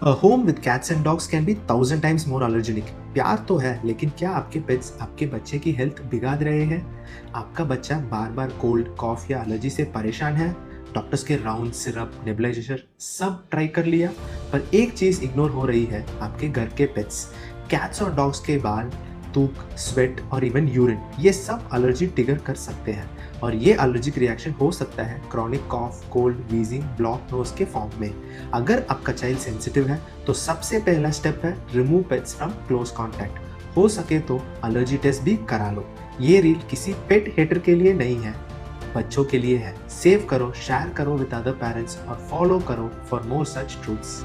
A home with cats and dogs can be 1,000 times more allergenic. प्यार तो है, लेकिन क्या आपके पेट्स आपके बच्चे की हेल्थ बिगाड़ रहे हैं? आपका बच्चा बार बार कोल्ड, कॉफ या एलर्जी से परेशान है? डॉक्टर्स के राउंड, सिरप, नेबुलाइजेशन सब ट्राई कर लिया, पर एक चीज इग्नोर हो रही है, आपके घर के पेट्स। कैट्स और डॉग्स के बाल, थूक, स्वेट और इवन यूरिन, ये सब एलर्जी ट्रिगर कर सकते हैं। और ये एलर्जिक रिएक्शन हो सकता है क्रॉनिक कॉफ, कोल्ड, वीजिंग, ब्लॉक नोज के फॉर्म में। अगर आपका चाइल्ड सेंसिटिव है तो सबसे पहला स्टेप है remove pets from close contact. हो सके तो एलर्जी टेस्ट भी करा लो। ये रील किसी पेट हेटर के लिए नहीं है, बच्चों के लिए है। सेव करो, शेयर करो विद अदर पेरेंट्स और फॉलो करो फॉर मोर सच ट्रूथ्स।